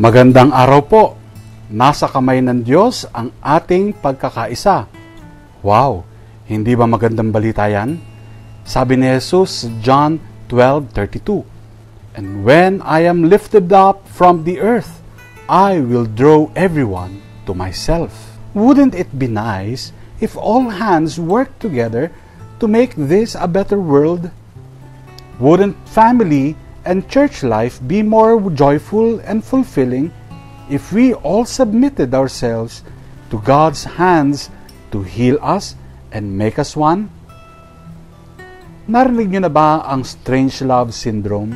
Magandang araw po. Nasa kamay ng Diyos ang ating pagkakaisa. Wow! Hindi ba magandang balita yan? Sabi ni Jesus sa John 12:32, "And when I am lifted up from the earth, I will draw everyone to myself." Wouldn't it be nice if all hands worked together to make this a better world? Wouldn't family and church life be more joyful and fulfilling if we all submitted ourselves to God's hands to heal us and make us one? Narinig niyo na ba ang strange love syndrome?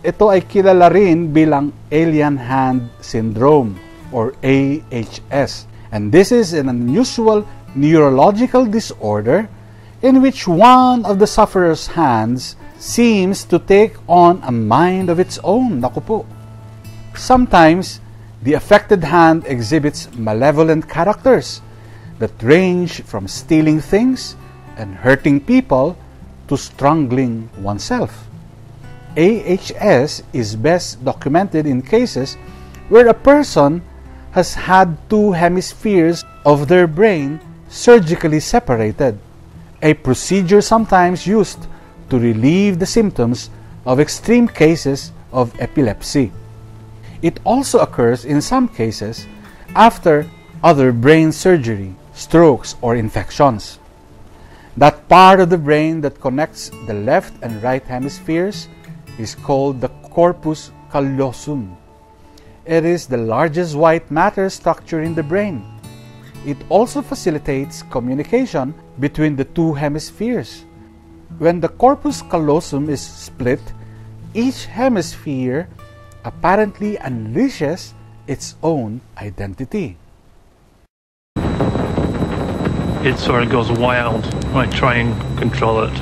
Ito ay kilala rin bilang alien hand syndrome or AHS. And this is an unusual neurological disorder in which one of the sufferer's hands seems to take on a mind of its own. Naku po. Sometimes, the affected hand exhibits malevolent characters that range from stealing things and hurting people to strangling oneself. AHS is best documented in cases where a person has had two hemispheres of their brain surgically separated, a procedure sometimes used to relieve the symptoms of extreme cases of epilepsy. It also occurs in some cases after other brain surgery, strokes, or infections. That part of the brain that connects the left and right hemispheres is called the corpus callosum. It is the largest white matter structure in the brain. It also facilitates communication between the two hemispheres. When the corpus callosum is split, each hemisphere apparently unleashes its own identity. It sort of goes wild when I try and control it.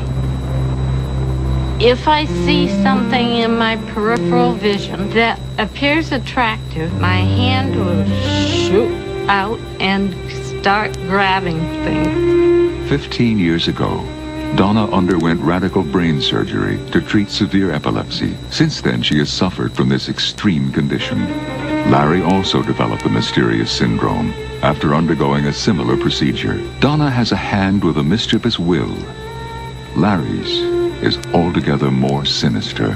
If I see something in my peripheral vision that appears attractive, my hand will shoot out and start grabbing things. 15 years ago, Donna underwent radical brain surgery to treat severe epilepsy. Since then, she has suffered from this extreme condition. Larry also developed the mysterious syndrome after undergoing a similar procedure. Donna has a hand with a mischievous will. Larry's is altogether more sinister.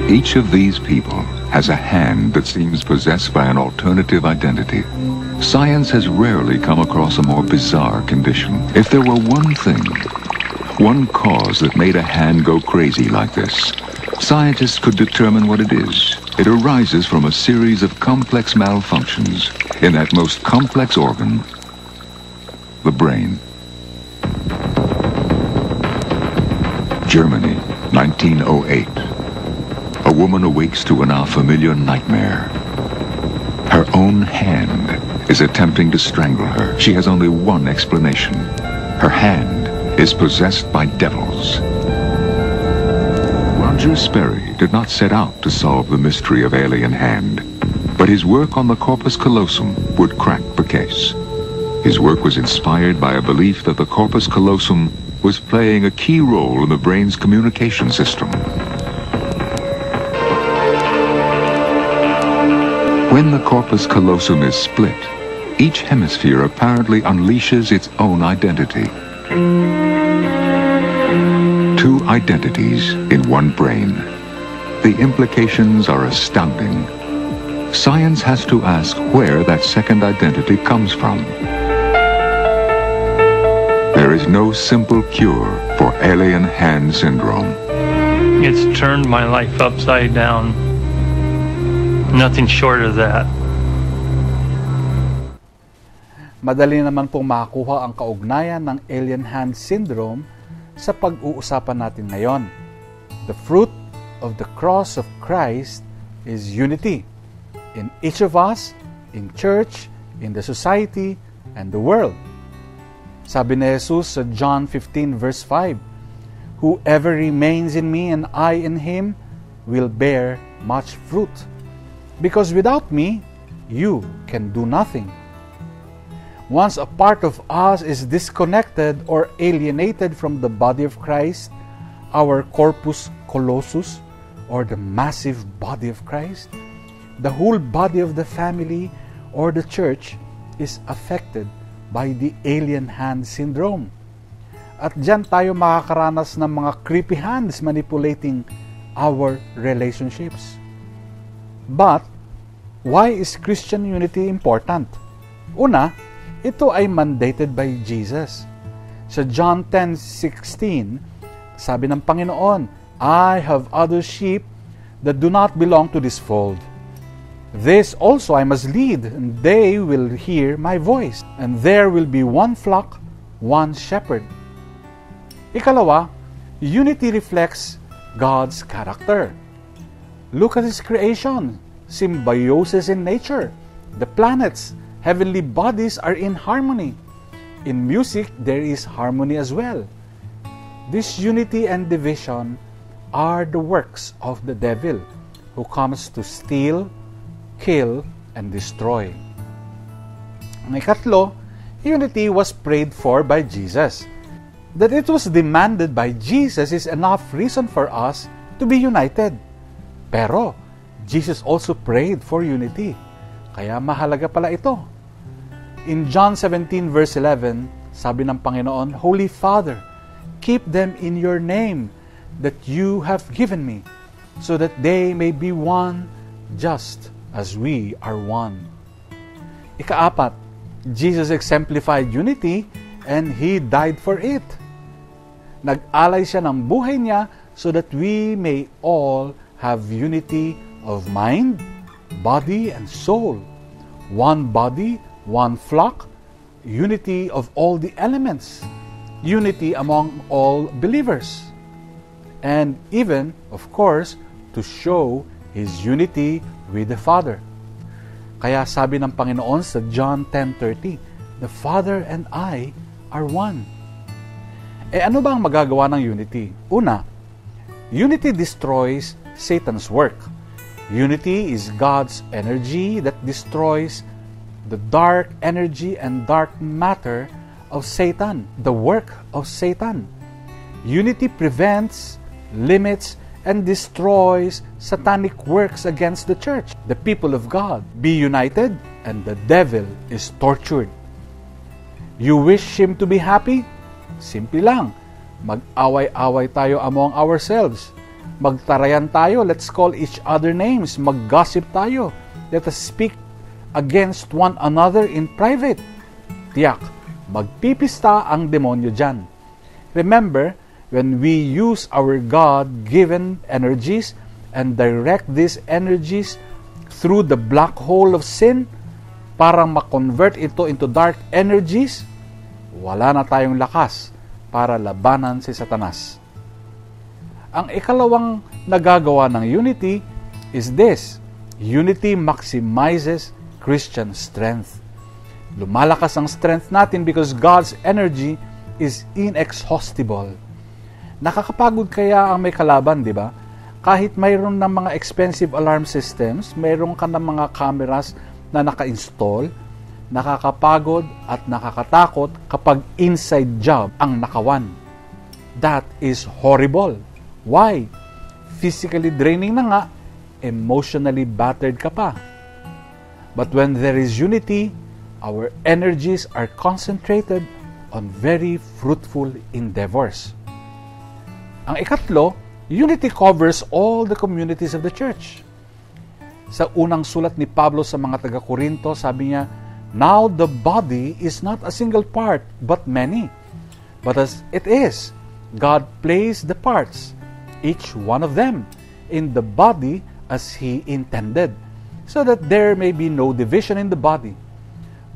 Each of these people has a hand that seems possessed by an alternative identity. Science has rarely come across a more bizarre condition. If there were one thing, one cause that made a hand go crazy like this, scientists could determine what it is. It arises from a series of complex malfunctions in that most complex organ, the brain. Germany, 1908. A woman awakes to a now familiar nightmare. Her own hand is attempting to strangle her. She has only one explanation. Her hand is possessed by devils. Roger Sperry did not set out to solve the mystery of alien hand, but his work on the corpus callosum would crack the case. His work was inspired by a belief that the corpus callosum was playing a key role in the brain's communication system. When the corpus callosum is split, each hemisphere apparently unleashes its own identity. Two identities in one brain. The implications are astounding. Science has to ask where that second identity comes from. There is no simple cure for alien hand syndrome. It's turned my life upside down. Nothing short of that. Madali naman pong makakuha ang kaugnayan ng alien hand syndrome sa pag-uusapan natin ngayon. The fruit of the cross of Christ is unity in each of us, in church, in the society, and the world. Sabi ni Jesus sa John 15 verse 5, "Whoever remains in me and I in him will bear much fruit. Because without me, you can do nothing." Once a part of us is disconnected or alienated from the body of Christ, our corpus callosum or the massive body of Christ, the whole body of the family or the church is affected by the alien hand syndrome. At dyan tayo makakaranas ng mga creepy hands manipulating our relationships. But, why is Christian unity important? Una, ito ay mandated by Jesus. Sa John 10:16, sabi ng Panginoon, I have other sheep that do not belong to this fold. This also I must lead, and they will hear my voice, and there will be one flock, one shepherd. Ikalawa, unity reflects God's character. Look at His creation, symbiosis in nature. The planets, heavenly bodies are in harmony. In music, there is harmony as well. This unity and division are the works of the devil, who comes to steal, kill, and destroy. Ang ikatlo, unity was prayed for by Jesus. That it was demanded by Jesus is enough reason for us to be united. Pero, Jesus also prayed for unity. Kaya mahalaga pala ito. In John 17 verse 11, sabi ng Panginoon, Holy Father, keep them in your name that you have given me, so that they may be one just as we are one. Ikaapat, Jesus exemplified unity and He died for it. Nag-alay siya ng buhay niya so that we may all have unity of mind, body, and soul. One body, one flock, unity of all the elements, unity among all believers. And even, of course, to show His unity with the Father. Kaya sabi ng Panginoon sa John 10:30, The Father and I are one. Ano ba ang magagawa ng unity? Una, unity destroys Satan's work. Unity is God's energy that destroys the dark energy and dark matter of Satan, the work of Satan. Unity prevents, limits, and destroys satanic works against the church. The people of God be united, and the devil is tortured. You wish him to be happy? Simple lang. Mag-away-away tayo among ourselves. Magtarayan tayo. Let's call each other names. Mag-gossip tayo. Let us speak against one another in private. Tiyak, magpipista ang demonyo dyan. Remember, when we use our God-given energies and direct these energies through the black hole of sin para ma-convert ito into dark energies, wala na tayong lakas para labanan si Satanas. Ang ikalawang nagagawa ng unity is this: unity maximizes Christian strength. Lumalakas ang strength natin because God's energy is inexhaustible. Nakakapagod kaya ang may kalaban, di ba? Kahit mayroon ng mga expensive alarm systems, mayroon ka ng mga cameras na naka-install, nakakapagod at nakakatakot kapag inside job ang nakawan. That is horrible. Why? Physically draining na nga, emotionally battered ka pa. But when there is unity, our energies are concentrated on very fruitful endeavors. Ang ikatlo, unity covers all the communities of the church. Sa unang sulat ni Pablo sa mga taga-Korinto, sabi niya, Now the body is not a single part, but many. But as it is, God placed the parts, each one of them, in the body as He intended, so that there may be no division in the body,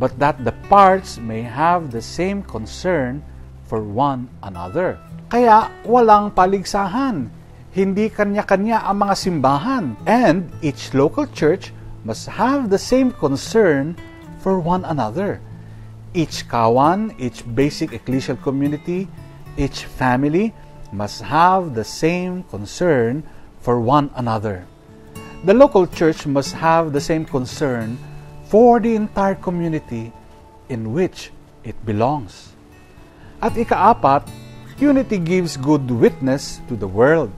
but that the parts may have the same concern for one another. Kaya walang paligsahan. Hindi kanya-kanya ang mga simbahan. And each local church must have the same concern for one another. Each kawan, each basic ecclesial community, each family must have the same concern for one another. The local church must have the same concern for the entire community in which it belongs. At ikaapat, unity gives good witness to the world.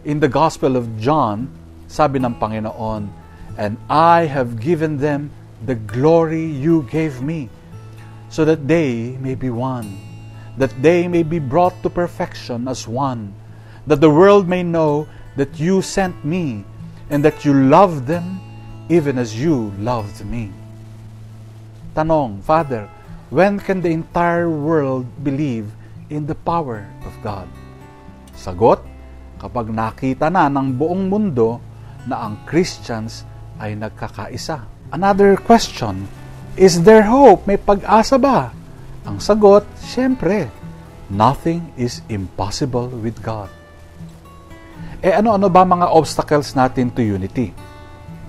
In the Gospel of John, sabi ng Panginoon, "And I have given them the glory you gave me, so that they may be one, that they may be brought to perfection as one, that the world may know that you sent me, and that you loved them even as you loved me." Tanong, Father, when can the entire world believe in the power of God? Sagot, kapag nakita na ng buong mundo na ang Christians ay nagkakaisa. Another question, is there hope? May pag-asa ba? Ang sagot, siyempre, nothing is impossible with God. Ano-ano ba mga obstacles natin to unity?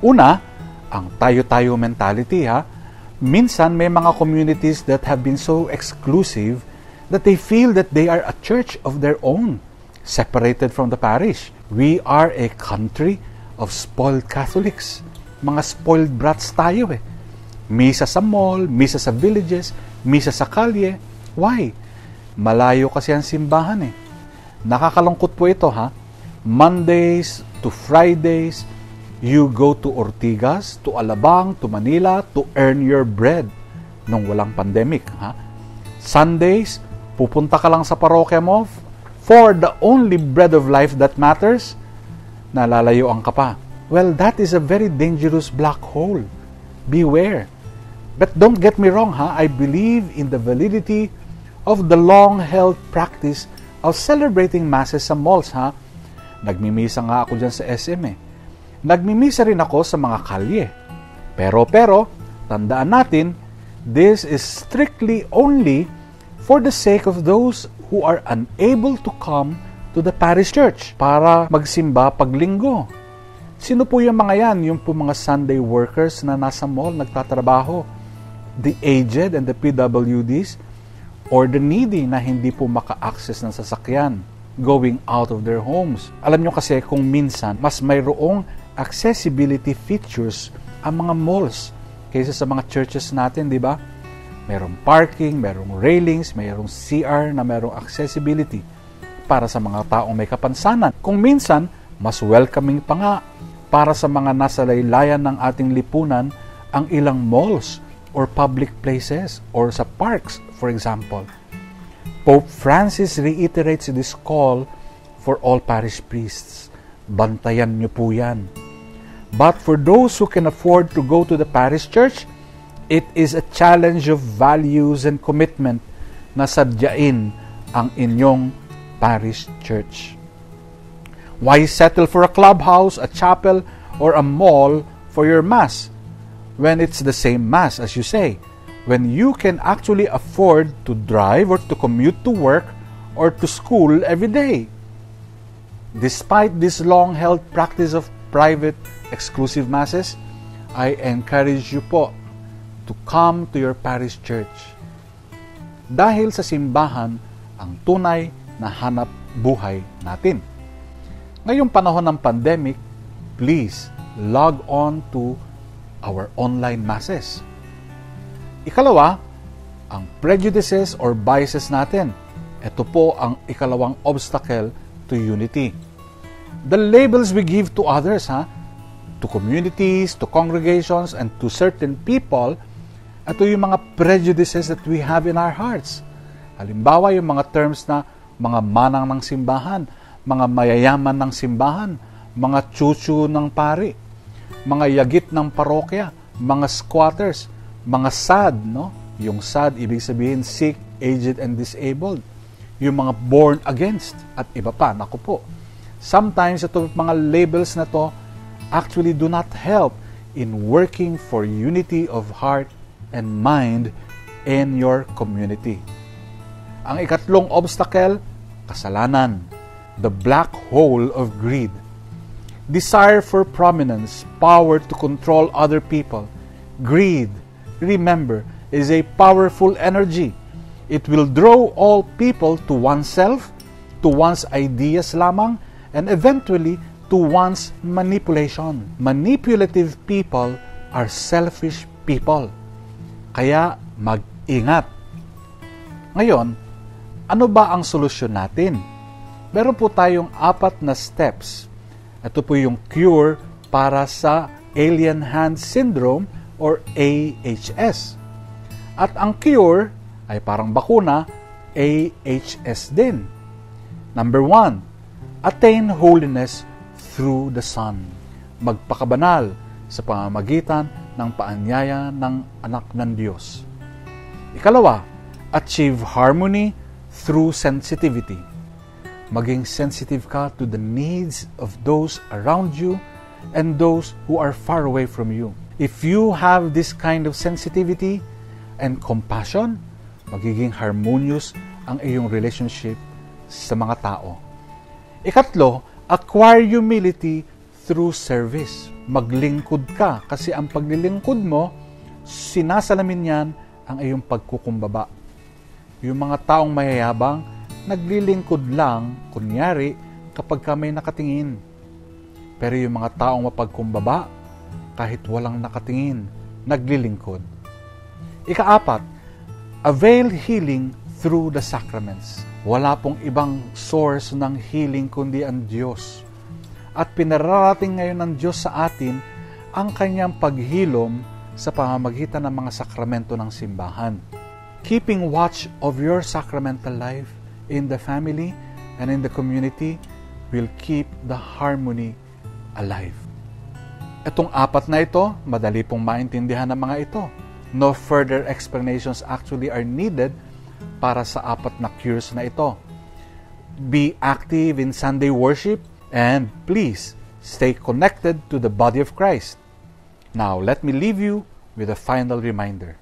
Una, ang tayo-tayo mentality, ha? Minsan may mga communities that have been so exclusive that they feel that they are a church of their own, separated from the parish. We are a country of spoiled Catholics. Mga spoiled brats tayo eh. Misa sa mall, misa sa villages, misa sa kalye. Why? Malayo kasi ang simbahan eh. Nakakalungkot po ito ha. Mondays to Fridays, you go to Ortigas, to Alabang, to Manila to earn your bread nung walang pandemic. Ha? Sundays, pupunta ka lang sa parokya mo for the only bread of life that matters, nalalayuan ka pa. Well, that is a very dangerous black hole. Beware. But don't get me wrong, ha? I believe in the validity of the long-held practice of celebrating masses sa malls, ha? Nagmimisa nga ako dyan sa SM eh. Nagmimisa rin ako sa mga kalye. Pero, tandaan natin, this is strictly only for the sake of those who are unable to come to the parish church para magsimba paglinggo. Sino po yung mga yan? Yung po mga Sunday workers na nasa mall nagtatrabaho, the aged and the PWDs, or the needy na hindi po maka-access ng sasakyan going out of their homes. Alam nyo kasi kung minsan mas mayroong accessibility features ang mga malls kaysa sa mga churches natin, di ba? Merong parking, merong railings, merong CR na merong accessibility para sa mga taong may kapansanan. Kung minsan, mas welcoming pa nga para sa mga nasa laylayan ng ating lipunan ang ilang malls or public places or sa parks, for example. Pope Francis reiterates this call for all parish priests. Bantayan niyo po yan. But for those who can afford to go to the parish church, it is a challenge of values and commitment na sadyain ang inyong parish church. Why settle for a clubhouse, a chapel, or a mall for your mass when it's the same mass as you say? When you can actually afford to drive or to commute to work or to school every day. Despite this long-held practice of private, exclusive masses, I encourage you po to come to your parish church. Dahil sa simbahan ang tunay na hanap buhay natin. Ngayong panahon ng pandemic, please log on to our online masses. Ikalawa, ang prejudices or biases natin. Ito po ang ikalawang obstacle to unity. The labels we give to others, to communities, to congregations, and to certain people, ito yung mga prejudices that we have in our hearts. Halimbawa, yung mga terms na mga manang ng simbahan, mga mayayaman ng simbahan, mga chuchu ng pari, mga yagit ng parokya, mga squatters, mga SAD, no? Yung SAD, ibig sabihin sick, aged, and disabled. Yung mga born against, at iba pa, naku po. Sometimes, ito mga labels na to actually do not help in working for unity of heart and mind in your community. Ang ikatlong obstacle, kasalanan, the black hole of greed. Desire for prominence, power to control other people. Greed, remember, is a powerful energy. It will draw all people to oneself, to one's ideas lamang, and eventually to one's manipulation. Manipulative people are selfish people. Kaya mag-ingat. Ngayon, ano ba ang solusyon natin? Meron po tayong 4 na steps. Ito po yung cure para sa alien hand syndrome or AHS. At ang cure ay parang bakuna, AHS din. Number 1, attain holiness through the Son. Magpakabanal sa pamamagitan ng paanyaya ng anak ng Diyos. Ikalawa, achieve harmony through sensitivity. Maging sensitive ka to the needs of those around you and those who are far away from you. If you have this kind of sensitivity and compassion, magiging harmonious ang iyong relationship sa mga tao. Ikatlo, acquire humility through service. Maglingkod ka kasi ang paglilingkod mo, sinasalamin yan ang iyong pagkukumbaba. Yung mga taong mayayabang, naglilingkod lang, kunyari, kapag ka may nakatingin. Pero yung mga taong mapagkumbaba, kahit walang nakatingin, naglilingkod. Ika-4, avail healing through the sacraments. Wala pong ibang source ng healing kundi ang Diyos. At pinararating ngayon ng Diyos sa atin ang kanyang paghilom sa pamamagitan ng mga sakramento ng simbahan. Keeping watch of your sacramental life in the family and in the community will keep the harmony alive. Itong 4 na ito, madali pong maintindihan ng mga ito. No further explanations actually are needed para sa 4 na cures na ito. Be active in Sunday worship and please stay connected to the body of Christ. Now, let me leave you with a final reminder.